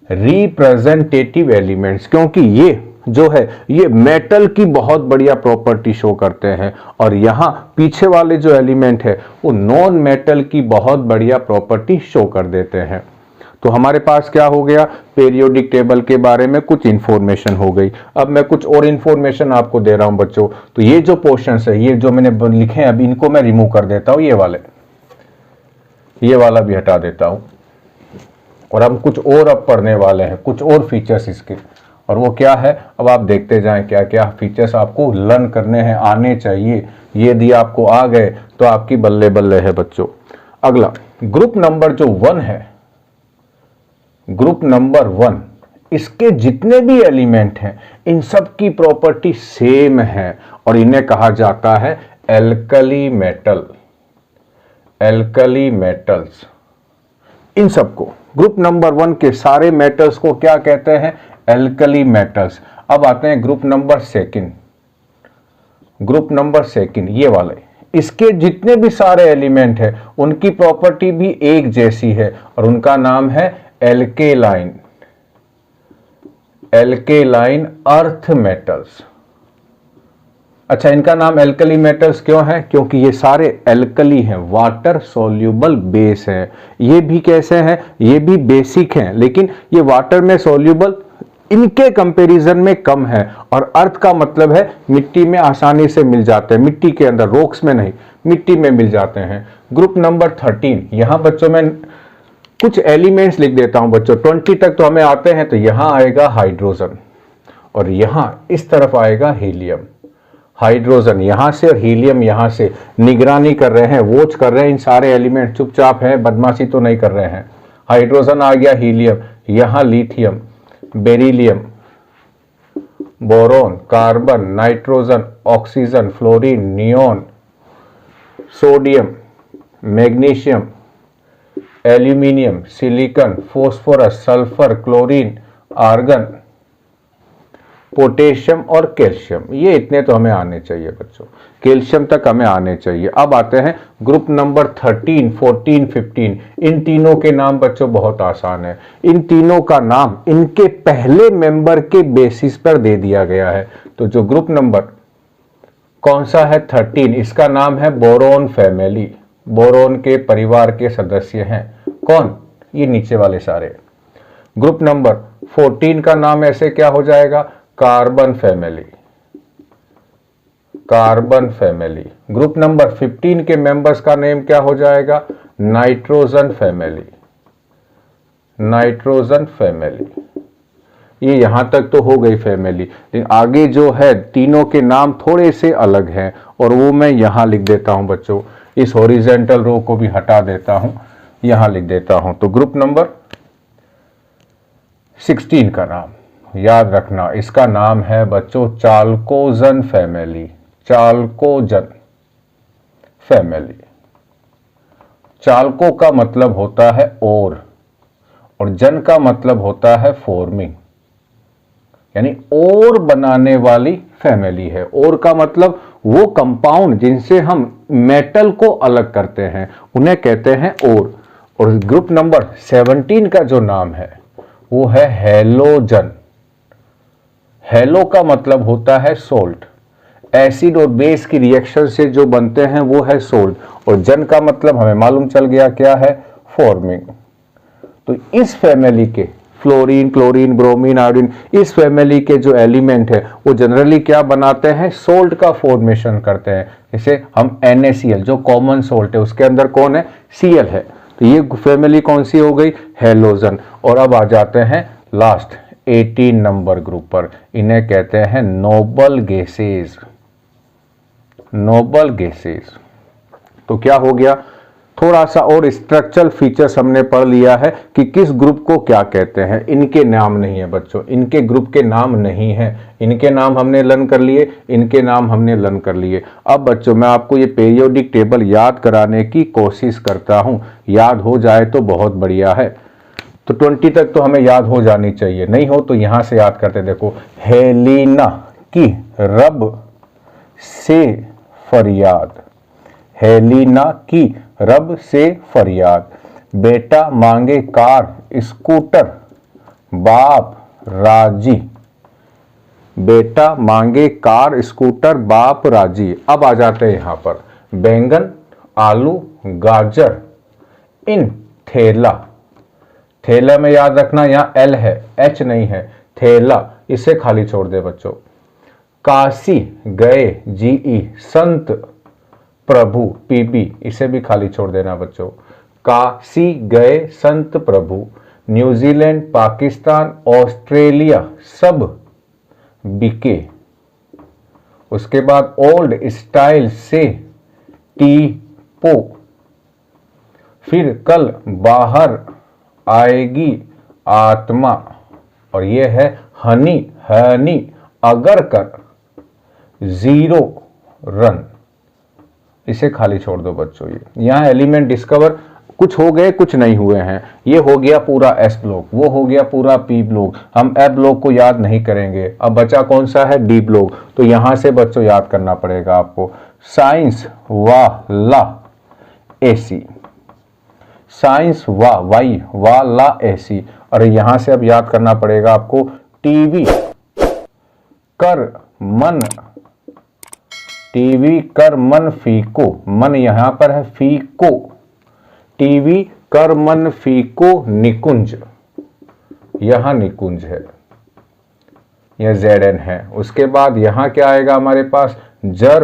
representative elements, क्योंकि ये जो है ये मेटल की बहुत बढ़िया प्रॉपर्टी शो करते हैं, और यहां पीछे वाले जो एलिमेंट है वो नॉन मेटल की बहुत बढ़िया प्रॉपर्टी शो कर देते हैं। तो हमारे पास क्या हो गया? पीरियोडिक टेबल के बारे में कुछ इंफॉर्मेशन हो गई। अब मैं कुछ और इंफॉर्मेशन आपको दे रहा हूं बच्चों। तो ये जो पोर्शंस है, ये जो मैंने लिखे हैं अभी, इनको मैं रिमूव कर देता हूं, ये वाला भी हटा देता हूं, और हम कुछ और अब पढ़ने वाले हैं, कुछ और फीचर्स इसके। और वो क्या है, अब आप देखते जाएं क्या क्या फीचर्स आपको लर्न करने हैं, आने चाहिए। ये यदि आपको आ गए तो आपकी बल्ले बल्ले है बच्चों। अगला ग्रुप नंबर जो 1 है, ग्रुप नंबर 1, इसके जितने भी एलिमेंट हैं इन सब की प्रॉपर्टी सेम है, और इन्हें कहा जाता है एल्कली मेटल, एल्कली मेटल्स। इन सबको, ग्रुप नंबर 1 के सारे मेटल्स को क्या कहते हैं? Alkali metals. अब आते हैं ग्रुप नंबर 2, ग्रुप नंबर 2 ये वाले, इसके जितने भी सारे एलिमेंट है उनकी प्रॉपर्टी भी एक जैसी है, और उनका नाम है एल्केलाइन, एल्केलाइन अर्थ मेटल्स। अच्छा, इनका नाम एल्कली मेटल्स क्यों है? क्योंकि ये सारे एल्कली हैं, वाटर सोल्यूबल बेस है। ये भी कैसे हैं? ये भी बेसिक हैं, लेकिन ये वाटर में सोल्यूबल इनके कंपैरिजन में कम है। और अर्थ का मतलब है मिट्टी में आसानी से मिल जाते हैं, मिट्टी के अंदर, रॉक्स में नहीं, मिट्टी में मिल जाते हैं। ग्रुप नंबर 13, यहां बच्चों में कुछ एलिमेंट्स लिख देता हूं बच्चों, 20 तक तो हमें आते हैं। तो यहां आएगा हाइड्रोजन और यहां इस तरफ आएगा हीलियम। हाइड्रोजन यहां से और हीलियम यहां से। निगरानी कर रहे हैं, वॉच कर रहे हैं, इन सारे एलिमेंट चुपचाप हैं, बदमाशी तो नहीं कर रहे हैं। हाइड्रोजन आ गया, हीलियम, यहां lithium, beryllium, boron, carbon, nitrogen, oxygen, fluorine, neon, sodium, magnesium, aluminium, silicon, phosphorus, sulphur, chlorine, argon, potassium और कैल्शियम। ये इतने तो हमें आने चाहिए बच्चों, कैल्शियम तक हमें आने चाहिए। अब आते हैं ग्रुप नंबर 13, 14, 15। इन तीनों के नाम बच्चों बहुत आसान है। इन तीनों का नाम इनके पहले मेंबर के बेसिस पर दे दिया गया है। तो जो ग्रुप नंबर कौन सा है 13, इसका नाम है बोरोन फैमिली, बोरोन के परिवार के सदस्य हैं। कौन? ये नीचे वाले सारे। ग्रुप नंबर 14 का नाम ऐसे क्या हो जाएगा? Carbon family, carbon family. Group number 15 के मेंबर्स का नेम क्या हो जाएगा? Nitrogen family, nitrogen family. ये यहां तक तो हो गई फैमिली, लेकिन आगे जो है तीनों के नाम थोड़े से अलग हैं और वो मैं यहां लिख देता हूं बच्चों। इस हॉरिजॉन्टल रो को भी हटा देता हूं, यहां लिख देता हूं। तो ग्रुप नंबर 16 का नाम याद रखना, इसका नाम है बच्चों चाल्कोजन फैमिली, चाल्कोजन फैमिली। चाल्को का मतलब होता है और जन का मतलब होता है फॉर्मिंग, यानी और बनाने वाली फैमिली है। और का मतलब वो कंपाउंड जिनसे हम मेटल को अलग करते हैं उन्हें कहते हैं और ग्रुप नंबर 17 का जो नाम है वो है हेलोजन। हेलो का मतलब होता है सोल्ट, एसिड और बेस की रिएक्शन से जो बनते हैं वो है सोल्ट। और जन का मतलब हमें मालूम चल गया क्या है? फॉर्मिंग। तो इस फैमिली के फ्लोरीन, क्लोरीन, ब्रोमीन, आयोडीन, इस फैमिली के जो एलिमेंट है वो जनरली क्या बनाते हैं? सोल्ट का फॉर्मेशन करते हैं। जैसे हम NaCl जो कॉमन सोल्ट है उसके अंदर कौन है? Cl है। तो ये फैमिली कौन सी हो गई? हेलोजन। और अब आ जाते हैं लास्ट 18 नंबर ग्रुप पर, इन्हें कहते हैं नोबल गैसेस, नोबल गैसेस। तो क्या हो गया? थोड़ा सा और स्ट्रक्चरल फीचर्स हमने पढ़ लिया है कि किस ग्रुप को क्या कहते हैं। इनके नाम नहीं है बच्चों, इनके ग्रुप के नाम नहीं है। इनके नाम हमने लर्न कर लिए, इनके नाम हमने लर्न कर लिए। अब बच्चों मैं आपको ये पीरियोडिक टेबल याद कराने की कोशिश करता हूं, याद हो जाए तो बहुत बढ़िया है। तो 20 तक तो हमें याद हो जानी चाहिए, नहीं हो तो यहां से याद करते। देखो, हेलिना की रब से फरियाद, हेलिना की रब से फरियाद, बेटा मांगे कार स्कूटर बाप राजी, बेटा मांगे कार स्कूटर बाप राजी। अब आ जाते हैं यहां पर बैंगन, आलू, गाजर इन थैला, थैला में याद रखना यहां L है, H नहीं है, थैला, इसे खाली छोड़ दे बच्चों। काशी गए GE, संत प्रभु PB, इसे भी खाली छोड़ देना बच्चों। काशी गए संत प्रभु। न्यूजीलैंड, पाकिस्तान, ऑस्ट्रेलिया सब बिके। उसके बाद ओल्ड स्टाइल से टीपो। फिर कल बाहर आएगी आत्मा, और ये है हनी, हनी अगर कर 0 रन, इसे खाली छोड़ दो बच्चों। ये यहां एलिमेंट डिस्कवर कुछ हो गए, कुछ नहीं हुए हैं। ये हो गया पूरा S ब्लॉक, वो हो गया पूरा P ब्लॉक। हम F ब्लॉक को याद नहीं करेंगे। अब बचा कौन सा है? D block. तो यहां से बच्चों याद करना पड़ेगा आपको साइंस वाला AC, साइंस वाई वाला AC। और यहां से अब याद करना पड़ेगा आपको टीवी कर मन, टीवी कर मन फीको, मन यहां पर है फीको, टीवी कर मन फीको निकुंज, यहां निकुंज है। यह Zn है। उसके बाद यहाँ क्या आएगा हमारे पास, जर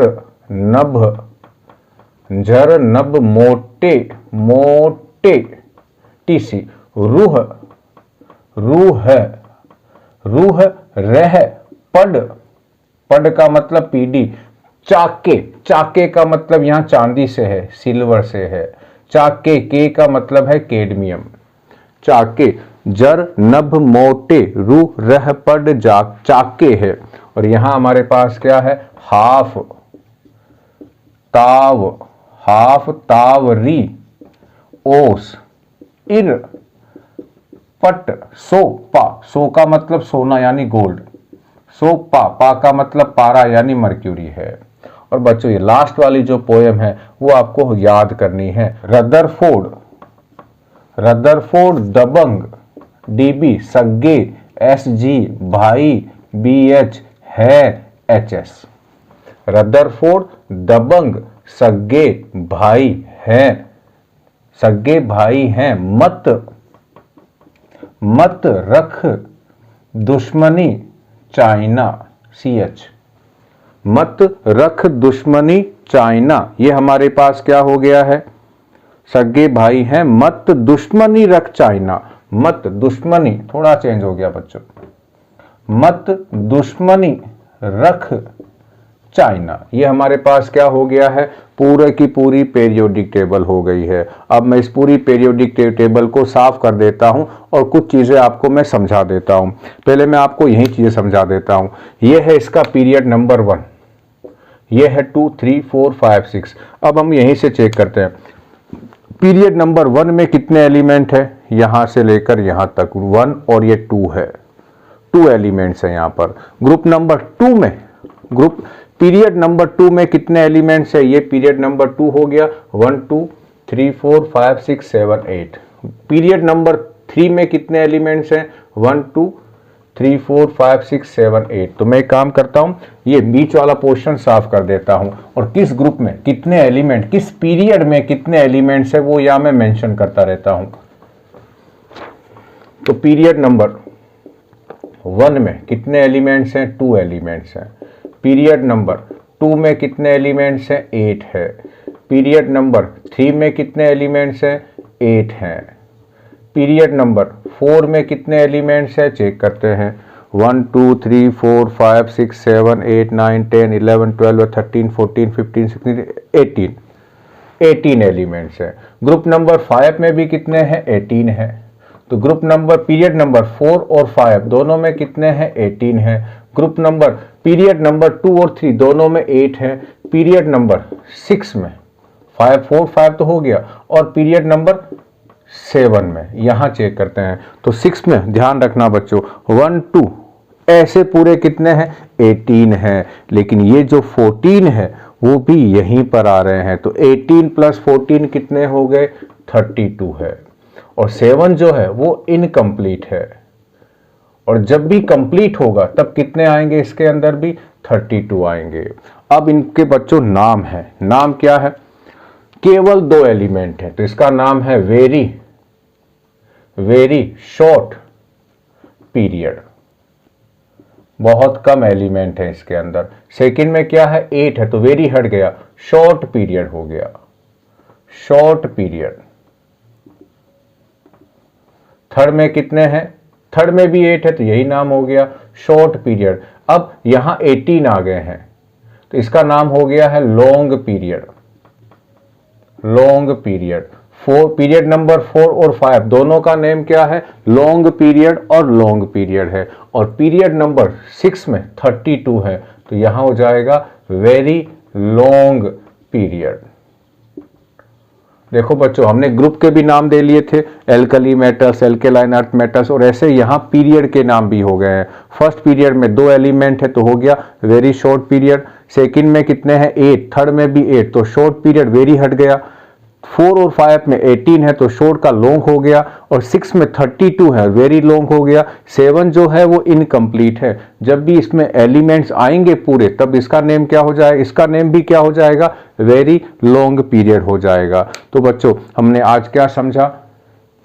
नभ मोटे मोटे टीसी, रूह रह पड का मतलब पीडी, चाके का मतलब यहाँ चांदी से है, सिल्वर से है। चाके के का मतलब है कैडमियम। चाके, जर नभ मोटे रूह रह पड चाके है। और यहां हमारे पास क्या है, हाफ तावरी ओस इर पट सो का मतलब सोना यानी गोल्ड, पा का मतलब पारा यानी मर्क्यूरी है। और बच्चों ये लास्ट वाली जो पोएम है वो आपको याद करनी है। रदरफोर्ड दबंग, डीबी सग्गे, एसजी भाई, बीएच है, एचएस। रदरफोर्ड दबंग सग्गे भाई हैं, मत रख दुश्मनी चाइना, सीएच। मत रख दुश्मनी चाइना, ये हमारे पास क्या हो गया है, सगे भाई हैं, मत दुश्मनी रख चाइना। मत दुश्मनी थोड़ा चेंज हो गया बच्चों, मत दुश्मनी रख चाइना, ये हमारे पास क्या हो गया है, पूरे की पूरी पीरियोडिक टेबल हो गई है। अब मैं इस पूरी पीरियोडिक टेबल को साफ कर देता हूं और कुछ चीजें आपको मैं समझा देता हूं। पहले मैं आपको यही चीजें समझा देता हूं। यह है इसका पीरियड नंबर 1, यह है 2, 3, 4, 5, 6। अब हम यहीं से चेक करते हैं पीरियड नंबर 1 में कितने एलिमेंट है, यहां से लेकर यहां तक 1 और ये 2 है, 2 एलिमेंट्स है यहां पर। ग्रुप नंबर 2 में, पीरियड नंबर 2 में कितने एलिमेंट्स है, ये पीरियड नंबर 2 हो गया, 1 2 3 4 5 6 7 8। पीरियड नंबर 3 में कितने एलिमेंट्स हैं, 1 2 3 4 5 6 7 8। तो मैं एक काम करता हूं, ये बीच वाला पोर्शन साफ कर देता हूं और किस ग्रुप में कितने एलिमेंट, किस पीरियड में कितने एलिमेंट्स है वो यहां मैं मेंशन करता रहता हूं। तो पीरियड नंबर 1 में कितने एलिमेंट्स हैं, 2 एलिमेंट्स हैं। पीरियड नंबर 2 में कितने एलिमेंट्स हैं, 8 है। पीरियड नंबर 3 में कितने एलिमेंट्स हैं, 8 हैं। पीरियड नंबर 4 में कितने एलिमेंट्स हैं, चेक करते हैं, 1 2 3 4 5 6 7 8 9 10 11 12 13 14 15 16 18 एलिमेंट्स हैं। ग्रुप नंबर 5 में भी कितने हैं, 18 है। तो ग्रुप नंबर पीरियड नंबर 4 और 5 दोनों में कितने हैं, 18 है। ग्रुप नंबर पीरियड नंबर 2 और 3 दोनों में 8 है। पीरियड नंबर 6 में 5 4 5 तो हो गया, और पीरियड नंबर 7 में यहां चेक करते हैं। तो 6 में ध्यान रखना बच्चों, 1 2 ऐसे पूरे कितने हैं, 18 है। लेकिन ये जो 14 है वो भी यहीं पर आ रहे हैं। तो 18 प्लस 14 कितने हो गए, 32 है। और 7 जो है वो इनकम्प्लीट है, और जब भी कंप्लीट होगा तब कितने आएंगे, इसके अंदर भी 32 आएंगे। अब इनके बच्चों नाम है, नाम क्या है, केवल 2 एलिमेंट है, तो इसका नाम है वेरी शॉर्ट पीरियड, बहुत कम एलिमेंट है इसके अंदर। सेकंड में क्या है, 8 है, तो वेरी हट गया, शॉर्ट पीरियड हो गया, शॉर्ट पीरियड। थर्ड में कितने हैं, थर्ड में भी 8 है, तो यही नाम हो गया, शॉर्ट पीरियड। अब यहां 18 आ गए हैं, तो इसका नाम हो गया है long period, long period. Period number 4 और 5 दोनों का नेम क्या है, लॉन्ग पीरियड और लॉन्ग पीरियड है। और पीरियड नंबर 6 में 32 है, तो यहां हो जाएगा वेरी लॉन्ग पीरियड। देखो बच्चों, हमने ग्रुप के भी नाम दे लिए थे, alkali metals, alkaline earth metals, और ऐसे यहां पीरियड के नाम भी हो गए हैं। फर्स्ट पीरियड में 2 एलिमेंट है, तो हो गया वेरी शॉर्ट पीरियड। सेकंड में कितने हैं, 8, थर्ड में भी 8, तो शॉर्ट पीरियड वेरी हट गया। 4 और 5 में 18 है, तो शॉर्ट का लॉन्ग हो गया, और 6 में 32 है, वेरी लॉन्ग हो गया। 7 जो है वो इनकम्प्लीट है, जब भी इसमें एलिमेंट्स आएंगे पूरे तब इसका नेम क्या हो जाएगा, इसका नेम भी क्या हो जाएगा, वेरी लॉन्ग पीरियड हो जाएगा। तो बच्चों हमने आज क्या समझा,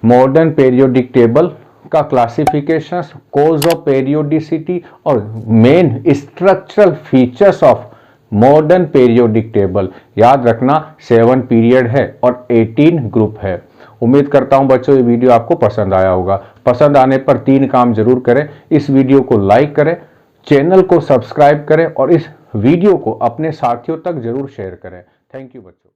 मॉडर्न पीरियोडिक टेबल का क्लासिफिकेशन, कोज ऑफ पेरियोडिसिटी और main structural features of modern periodic table. याद रखना 7 पीरियड है और 18 ग्रुप है। उम्मीद करता हूं बच्चों ये वीडियो आपको पसंद आया होगा। पसंद आने पर 3 काम जरूर करें। इस वीडियो को लाइक करें, चैनल को सब्सक्राइब करें और इस वीडियो को अपने साथियों तक जरूर शेयर करें। थैंक यू बच्चों।